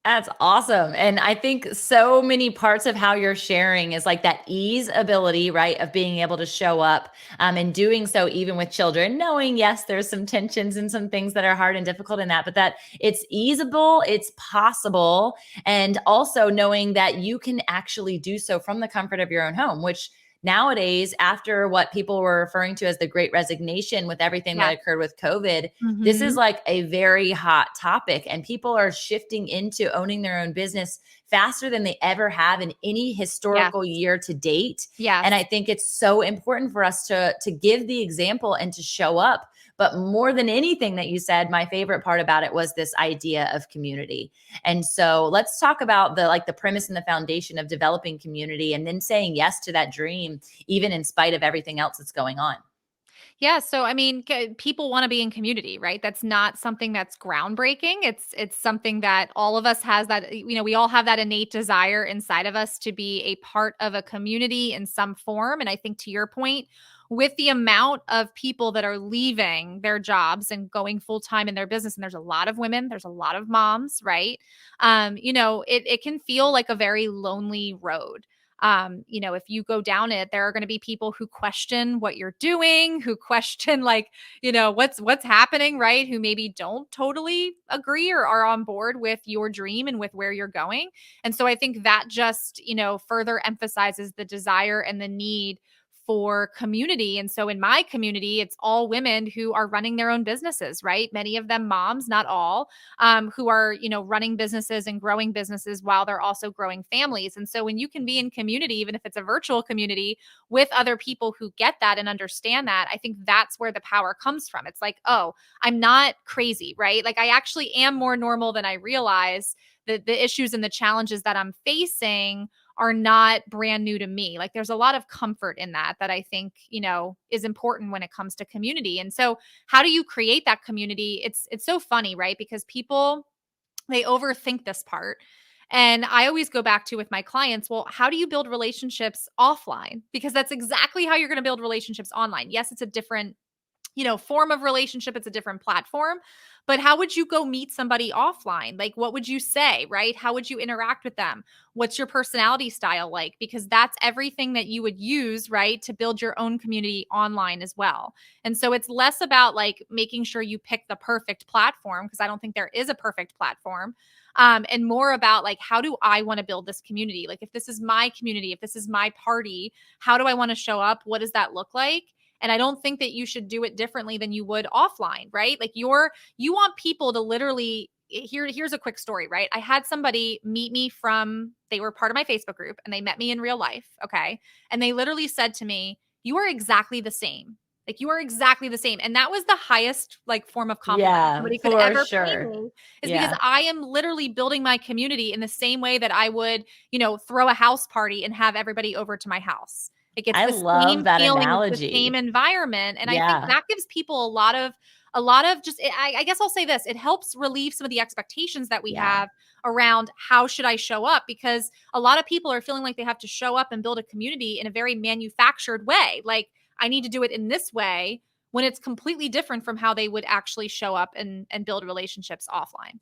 That's awesome. And I think so many parts of how you're sharing is like that ease ability, right? Of being able to show up and doing so even with children, knowing, yes, there's some tensions and some things that are hard and difficult in that, but that it's easeable, it's possible. And also knowing that you can actually do so from the comfort of your own home, which nowadays, after what people were referring to as the great resignation with everything that Yes. occurred with COVID, this is Hmm. like a very hot topic, and people are shifting into owning their own business faster than they ever have in any Yes. historical year to date. And I Yes. think it's so important for us to give the example and to show up. But more than anything that you said, my favorite part about it was this idea of community. And so let's talk about the premise and the foundation of developing community and then saying yes to that dream, even in spite of everything else that's going on. Yeah, so I mean, people want to be in community, right? That's not something that's groundbreaking. It's something that all of us has that we all have that innate desire inside of us to be a part of a community in some form. And I think to your point, with the amount of people that are leaving their jobs and going full time in their business, and there's a lot of women, there's a lot of moms, right? It can feel like a very lonely road. If you go down it, there are going to be people who question what you're doing, who question like, what's happening, right? Who maybe don't totally agree or are on board with your dream and with where you're going. And so I think that just, further emphasizes the desire and the need for community. And so in my community, it's all women who are running their own businesses, right? Many of them moms, not all, who are, running businesses and growing businesses while they're also growing families. And so when you can be in community, even if it's a virtual community with other people who get that and understand that, I think that's where the power comes from. It's like, oh, I'm not crazy, right? Like I actually am more normal than I realize. The issues and the challenges that I'm facing are not brand new to me. Like there's a lot of comfort in that I think, is important when it comes to community. And so how do you create that community? It's so funny, right? Because people, they overthink this part. And I always go back to with my clients, well, how do you build relationships offline? Because that's exactly how you're going to build relationships online. Yes, it's a different form of relationship. It's a different platform. But how would you go meet somebody offline? Like, what would you say, right? How would you interact with them? What's your personality style like? Because that's everything that you would use, right, to build your own community online as well. And so it's less about like making sure you pick the perfect platform, because I don't think there is a perfect platform. And more about like, how do I want to build this community? Like, if this is my community, if this is my party, how do I want to show up? What does that look like? And I don't think that you should do it differently than you would offline, right? Like you want people to literally here's a quick story, right? I had somebody meet me they were part of my Facebook group and they met me in real life, okay? And they literally said to me, "You are exactly the same." Like you are exactly the same. And that was the highest like form of compliment Yeah, somebody could for ever pay sure. me, is because Yeah. I am literally building my community in the same way that I would, throw a house party and have everybody over to my house. Like it's I the love same that feeling, it's the same analogy. environment. And I think Yeah. that gives people a lot of just I guess I'll say this, it helps relieve some of the expectations that we Yeah. have around how should I show up, because a lot of people are feeling like they have to show up and build a community in a very manufactured way. Like I need to do it in this way when it's completely different from how they would actually show up and build relationships offline.